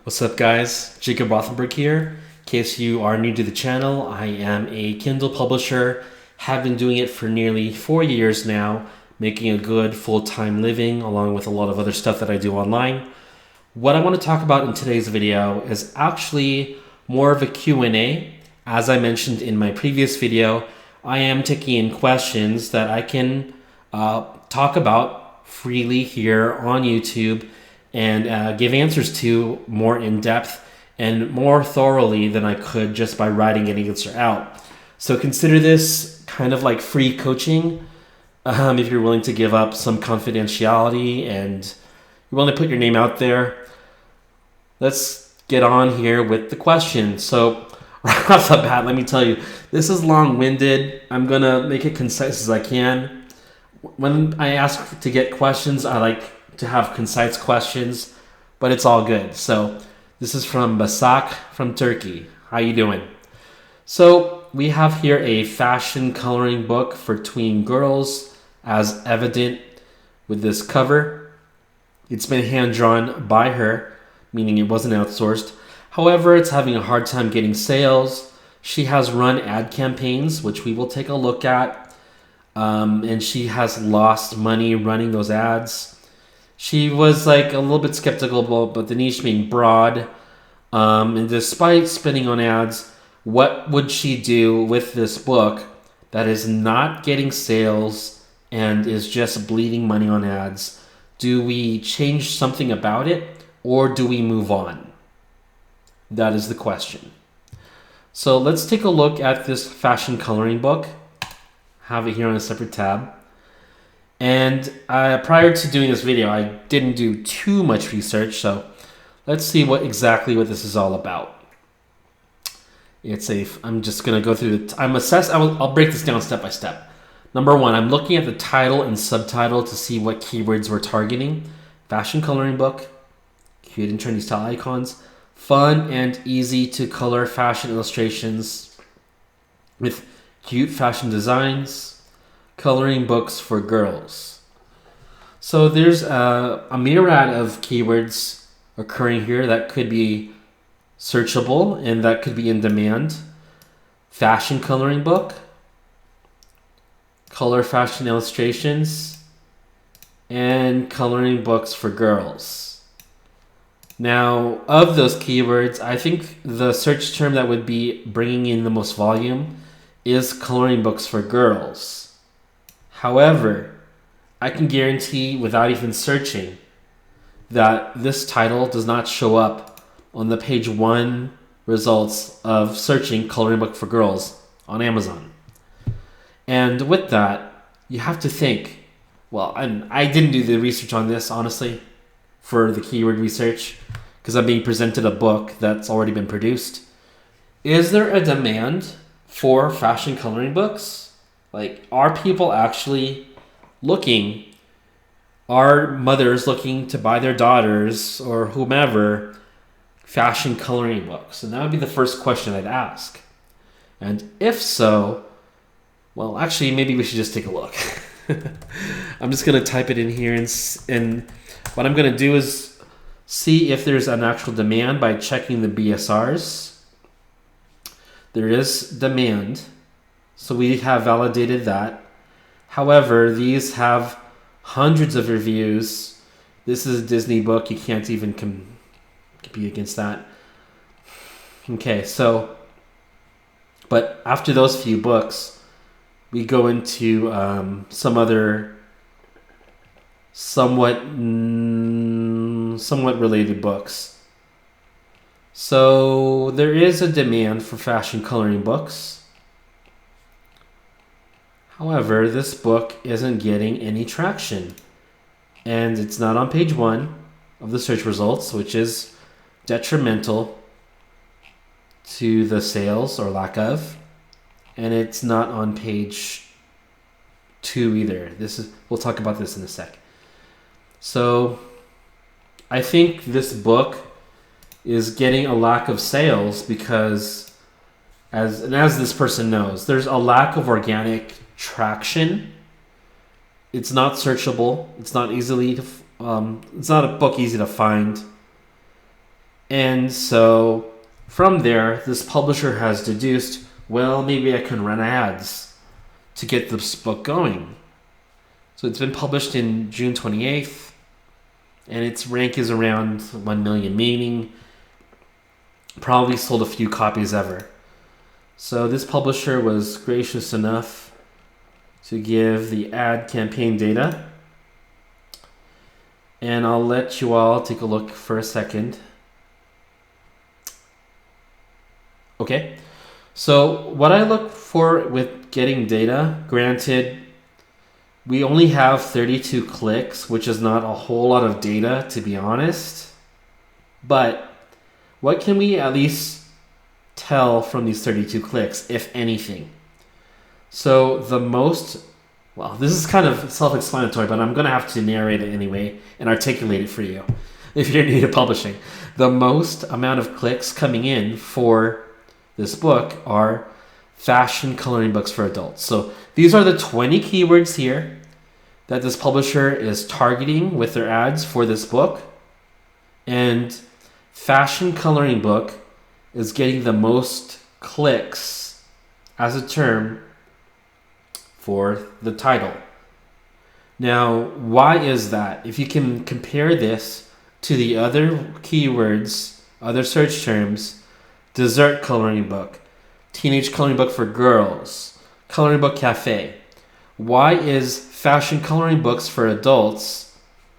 What's up, guys? Jacob Rothenberg here. In case you are new to the channel, I am a Kindle publisher. Have been doing it for nearly 4 years now, making a good full-time living along with a lot of other stuff that I do online. What I want to talk about in today's video is actually more of a Q&A. As I mentioned in my previous video, I am taking in questions that I can talk about freely here on YouTube and give answers to more in depth and more thoroughly than I could just by writing an answer out. So consider this kind of like free coaching if you're willing to give up some confidentiality and you're willing to put your name out there. Let's get on here with the question. So right off the bat, let me tell you, this is long-winded. I'm going to make it concise as I can. When I ask to get questions, I like to have concise questions, but it's all good. So this is from Basak from Turkey. How you doing? So we have here a fashion coloring book for tween girls, as evident with this cover. It's been hand-drawn by her, meaning it wasn't outsourced. However, it's having a hard time getting sales. She has run ad campaigns, which we will take a look at, and she has lost money running those ads. She was like a little bit skeptical about the niche being broad, and despite spending on ads, what would she do with this book that is not getting sales and is just bleeding money on ads? Do we change something about it, or do we move on? That is the question. So let's take a look at this fashion coloring book. Have it here on a separate tab. And prior to doing this video, I didn't do too much research, so let's see what this is all about. I'm just going to go through I'll break this down step by step. Number one, I'm looking at the title and subtitle to see what keywords we're targeting. Fashion coloring book, cute and trendy style icons, fun and easy to color fashion illustrations with cute fashion designs, coloring books for girls. So there's a myriad of keywords occurring here that could be searchable and that could be in demand. Fashion coloring book, color fashion illustrations, and coloring books for girls. Now, of those keywords, I think the search term that would be bringing in the most volume is coloring books for girls. However, I can guarantee without even searching that this title does not show up on the page 1 results of searching coloring book for girls on Amazon. And with that, you have to think, well, I didn't do the research on this, honestly, for the keyword research, because I'm being presented a book that's already been produced. Is there a demand for fashion coloring books? Like, are people actually looking? Are mothers looking to buy their daughters or whomever fashion coloring books? And that would be the first question I'd ask. And if so, well, actually, maybe we should just take a look. I'm just going to type it in here, and what I'm going to do is see if there's an actual demand by checking the BSRs. There is demand. So we have validated that. However, these have hundreds of reviews. This is a Disney book. You can't even compete against that. Okay, so, but after those few books, we go into some other somewhat related books. So there is a demand for fashion coloring books. However, this book isn't getting any traction, and it's not on page 1 of the search results, which is detrimental to the sales or lack of, and it's not on page 2 either. We'll talk about this in a sec. So I think this book is getting a lack of sales because, as this person knows, there's a lack of organic traction. It's not searchable. It's not easily it's not a book easy to find. And so from there, this publisher has deduced, well, maybe I can run ads to get this book going. So it's been published in June 28th, and its rank is around 1 million, meaning probably sold a few copies ever. So this publisher was gracious enough to give the ad campaign data. And I'll let you all take a look for a second. Okay, so what I look for with getting data, granted, we only have 32 clicks, which is not a whole lot of data, to be honest. But what can we at least tell from these 32 clicks, if anything? So the most, well, this is kind of self-explanatory, but I'm going to have to narrate it anyway and articulate it for you if you're new to publishing. The most amount of clicks coming in for this book are fashion coloring books for adults. So these are the 20 keywords here that this publisher is targeting with their ads for this book. And fashion coloring book is getting the most clicks as a term for the title. Now, why is that? If you can compare this to the other keywords, other search terms, dessert coloring book, teenage coloring book for girls, coloring book cafe, why is fashion coloring books for adults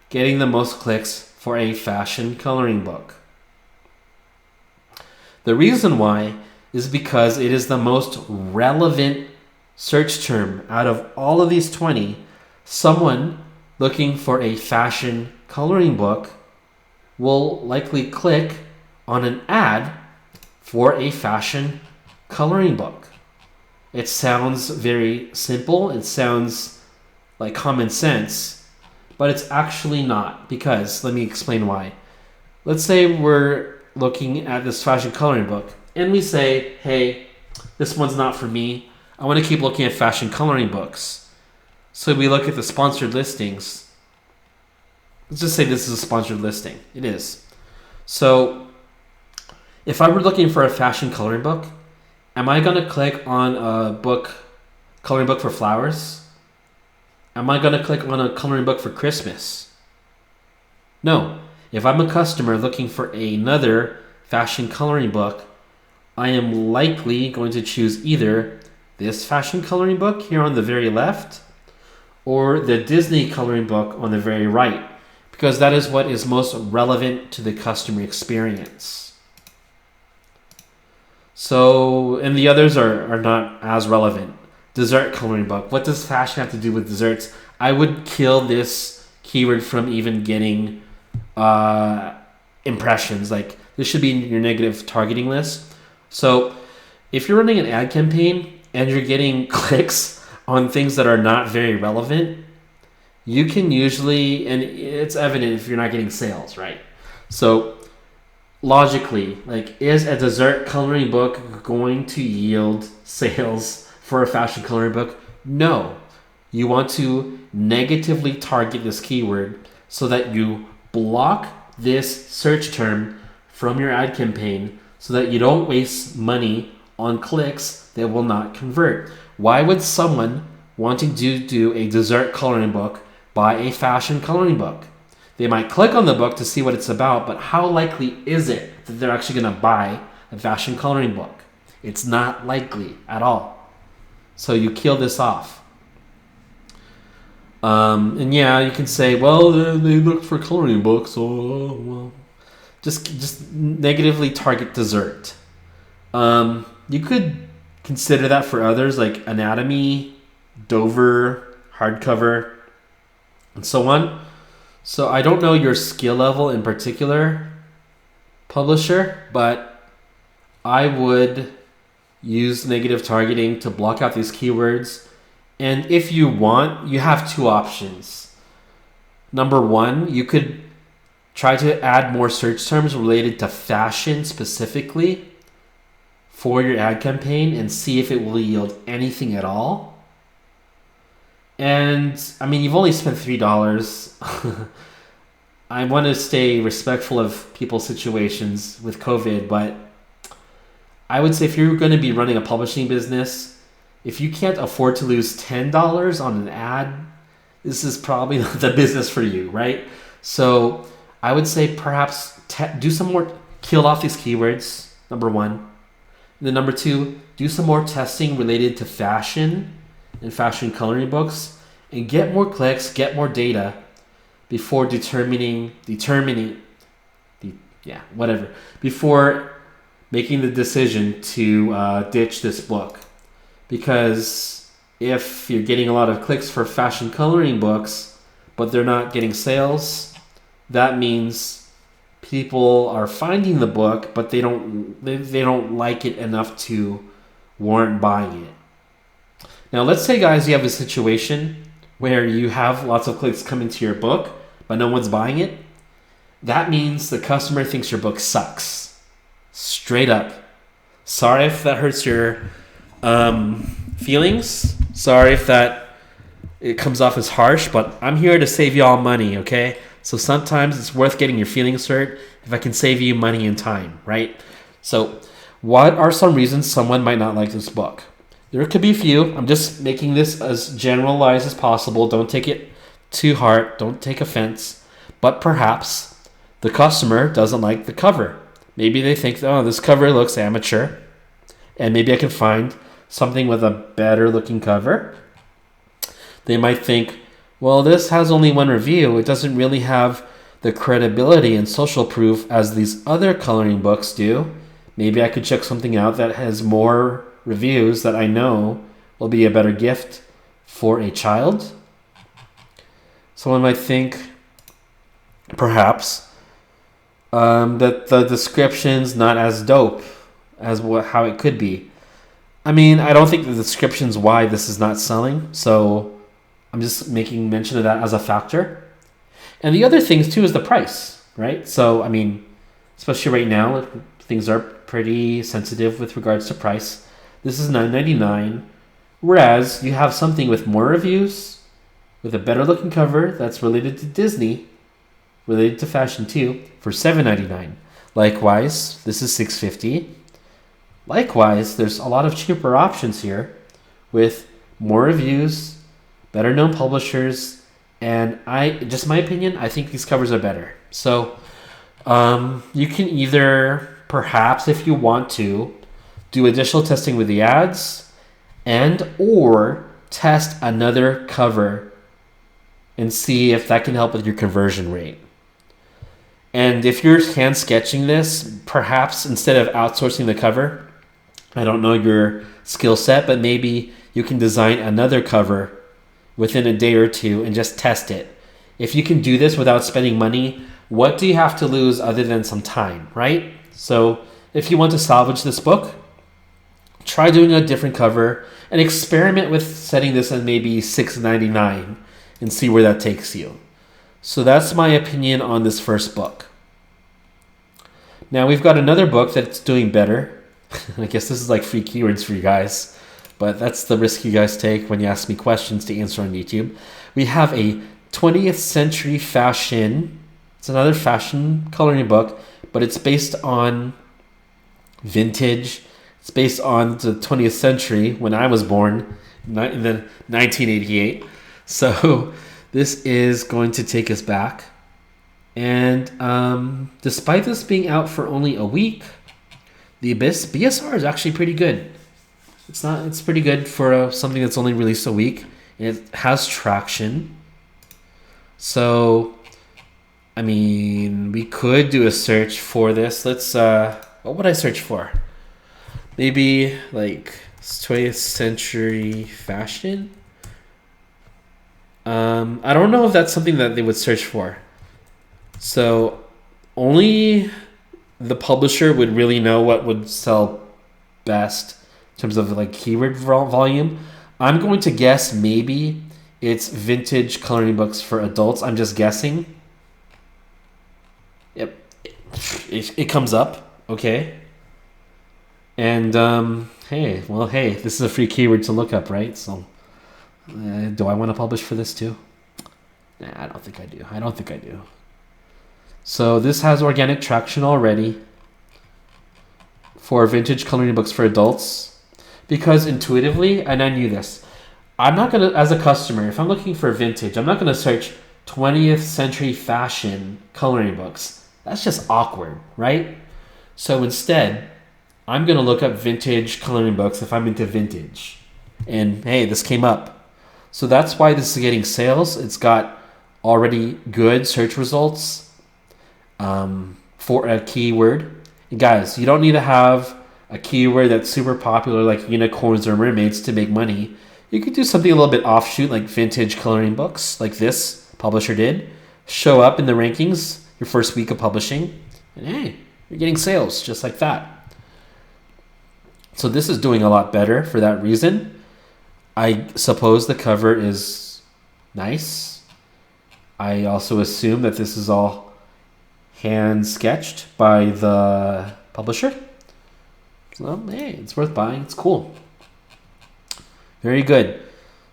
getting the most clicks for a fashion coloring book? The reason why is because it is the most relevant search term out of all of these 20. Someone looking for a fashion coloring book will likely click on an ad for a fashion coloring book. It sounds very simple. It sounds like common sense, but it's actually not, because let me explain why. Let's say we're looking at this fashion coloring book and we say, hey, this one's not for me. I want to keep looking at fashion coloring books. So we look at the sponsored listings. Let's just say this is a sponsored listing. It is. So if I were looking for a fashion coloring book, am I going to click on a book, coloring book for flowers? Am I going to click on a coloring book for Christmas? No. If I'm a customer looking for another fashion coloring book, I am likely going to choose either this fashion coloring book here on the very left or the Disney coloring book on the very right, because that is what is most relevant to the customer experience. So, and the others are not as relevant. Dessert coloring book. What does fashion have to do with desserts? I would kill this keyword from even getting impressions. Like, this should be in your negative targeting list. So if you're running an ad campaign and you're getting clicks on things that are not very relevant, you can usually, and it's evident if you're not getting sales, right? So logically, like, is a dessert coloring book going to yield sales for a fashion coloring book? No. You want to negatively target this keyword so that you block this search term from your ad campaign so that you don't waste money on clicks that will not convert. Why would someone wanting to do a dessert coloring book buy a fashion coloring book? They might click on the book to see what it's about, but how likely is it that they're actually going to buy a fashion coloring book? It's not likely at all. So you kill this off. And yeah, you can say, well, they look for coloring books, so well, just negatively target dessert. You could consider that for others, like anatomy, Dover, hardcover, and so on. So I don't know your skill level in particular, publisher, but I would use negative targeting to block out these keywords. And if you want, you have two options. Number one, you could try to add more search terms related to fashion specifically for your ad campaign and see if it will yield anything at all. And I mean, you've only spent $3. I want to stay respectful of people's situations with COVID, but I would say if you're going to be running a publishing business, if you can't afford to lose $10 on an ad, this is probably not the business for you, right? So I would say perhaps do some more, kill off these keywords, number one. And then number two, do some more testing related to fashion and fashion coloring books and get more clicks, get more data before before making the decision to ditch this book. Because if you're getting a lot of clicks for fashion coloring books, but they're not getting sales, that means people are finding the book, but they don't like it enough to warrant buying it. Now, let's say, guys, you have a situation where you have lots of clicks coming to your book, but no one's buying it. That means the customer thinks your book sucks. Straight up. Sorry if that hurts your feelings. Sorry if it comes off as harsh, but I'm here to save you all money, okay? So sometimes it's worth getting your feelings hurt if I can save you money and time, right? So what are some reasons someone might not like this book? There could be a few. I'm just making this as generalized as possible. Don't take it to heart. Don't take offense. But perhaps the customer doesn't like the cover. Maybe they think, oh, this cover looks amateur, and maybe I can find something with a better looking cover. They might think, well, this has only one review. It doesn't really have the credibility and social proof as these other coloring books do. Maybe I could check something out that has more reviews that I know will be a better gift for a child. Someone might think, perhaps, that the description's not as dope as how it could be. I mean, I don't think the description's why this is not selling, so I'm just making mention of that as a factor. And the other things too is the price, right? So, I mean, especially right now, things are pretty sensitive with regards to price. This is $9.99, whereas you have something with more reviews, with a better looking cover that's related to Disney, related to fashion too, for $7.99. Likewise, this is $6.50. Likewise, there's a lot of cheaper options here with more reviews, better known publishers, and my opinion, I think these covers are better. So you can either, perhaps if you want to, do additional testing with the ads or test another cover and see if that can help with your conversion rate. And if you're hand sketching this, perhaps instead of outsourcing the cover, I don't know your skill set, but maybe you can design another cover within a day or two and just test it. If you can do this without spending money, what do you have to lose other than some time, right? So if you want to salvage this book, try doing a different cover and experiment with setting this at maybe $6.99 and see where that takes you. So that's my opinion on this first book. Now we've got another book that's doing better. I guess this is like free keywords for you guys, but that's the risk you guys take when you ask me questions to answer on YouTube. We have a 20th century fashion. It's another fashion coloring book, but it's based on vintage. It's based on the 20th century when I was born in the 1988. So this is going to take us back. And despite this being out for only a week, the BSR is actually pretty good. It's pretty good for something that's only released a week. It has traction. So, I mean, we could do a search for this. Let's, what would I search for? Maybe like 20th century fashion? I don't know if that's something that they would search for. So, only the publisher would really know what would sell best in terms of like keyword volume. I'm going to guess maybe it's vintage coloring books for adults. I'm just guessing. Yep, it comes up. Okay. And hey, this is a free keyword to look up, right? So, do I want to publish for this too? Nah, I don't think I do. So this has organic traction already for vintage coloring books for adults, because intuitively, and I knew this, I'm not going to, as a customer, if I'm looking for vintage, I'm not going to search 20th century fashion coloring books. That's just awkward, right? So instead, I'm going to look up vintage coloring books if I'm into vintage. And hey, this came up. So that's why this is getting sales. It's got already good search results for a keyword. And guys, you don't need to have a keyword that's super popular like unicorns or mermaids to make money. You could do something a little bit offshoot like vintage coloring books like this publisher did. Show up in the rankings your first week of publishing. And hey, you're getting sales just like that. So this is doing a lot better for that reason. I suppose the cover is nice. I also assume that this is all hand sketched by the publisher. So hey, it's worth buying. It's cool. Very good.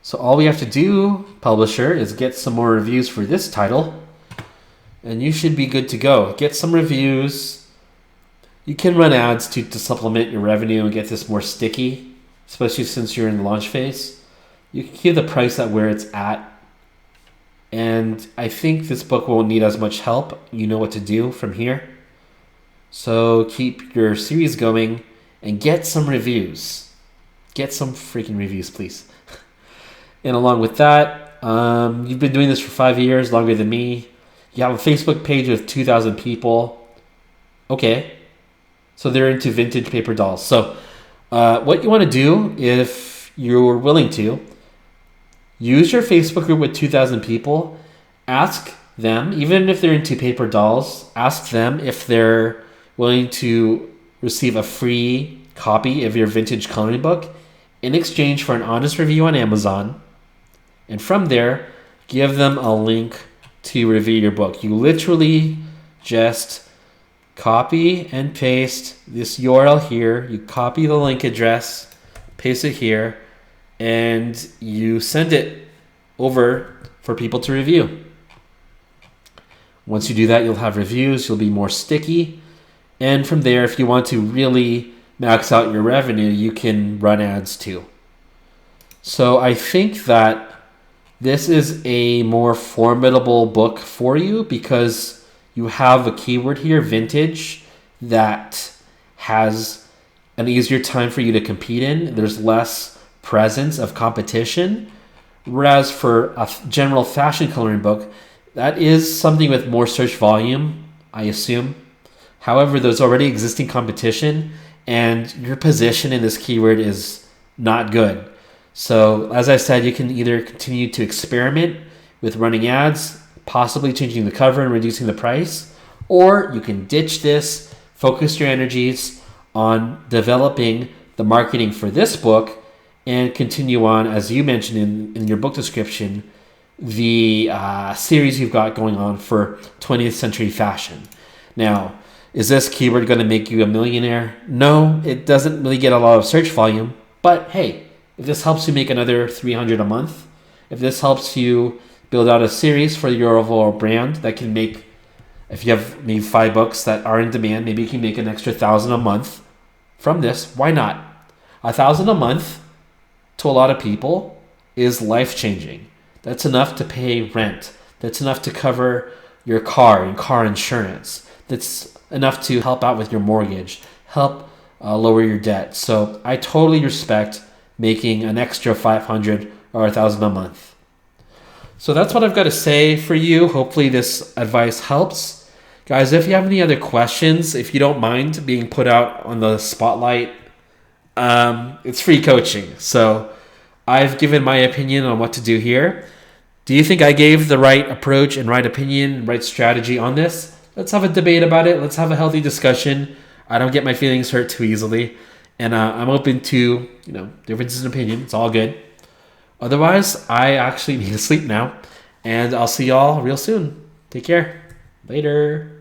So all we have to do, publisher, is get some more reviews for this title. And you should be good to go. Get some reviews. You can run ads to supplement your revenue and get this more sticky, especially since you're in the launch phase. You can keep the price at where it's at. And I think this book won't need as much help. You know what to do from here. So keep your series going and get some reviews. Get some freaking reviews, please. And along with that, you've been doing this for 5 years, longer than me. You have a Facebook page with 2,000 people. Okay. So they're into vintage paper dolls. So what you want to do, if you're willing to, use your Facebook group with 2,000 people. Ask them, even if they're into paper dolls, ask them if they're willing to receive a free copy of your vintage coloring book in exchange for an honest review on Amazon. And from there, give them a link to review your book. You literally just copy and paste this URL here. You copy the link address, paste it here, and you send it over for people to review. Once you do that, you'll have reviews. You'll be more sticky. And from there, if you want to really max out your revenue, you can run ads too. So I think that this is a more formidable book for you because you have a keyword here, vintage, that has an easier time for you to compete in. There's less presence of competition. Whereas for a general fashion coloring book, that is something with more search volume, I assume. However, there's already existing competition and your position in this keyword is not good. So as I said, you can either continue to experiment with running ads, possibly changing the cover and reducing the price, or you can ditch this, focus your energies on developing the marketing for this book and continue on, as you mentioned in your book description, the series you've got going on for 20th century fashion. Now, is this keyword going to make you a millionaire? No, it doesn't really get a lot of search volume, but hey, if this helps you make another $300 a month, if this helps you build out a series for your overall brand that can make, if you have maybe 5 books that are in demand, maybe you can make an extra $1,000 a month from this. Why not? $1,000 a month to a lot of people is life-changing. That's enough to pay rent. That's enough to cover your car and car insurance. That's enough to help out with your mortgage, help lower your debt. So I totally respect making an extra $500 or $1,000 a month. So that's what I've got to say for you. Hopefully this advice helps. Guys, if you have any other questions, if you don't mind being put out on the spotlight, it's free coaching. So I've given my opinion on what to do here. Do you think I gave the right approach and right opinion, right strategy on this? Let's have a debate about it. Let's have a healthy discussion. I don't get my feelings hurt too easily. And I'm open to, differences in opinion. It's all good. Otherwise, I actually need to sleep now. And I'll see y'all real soon. Take care. Later.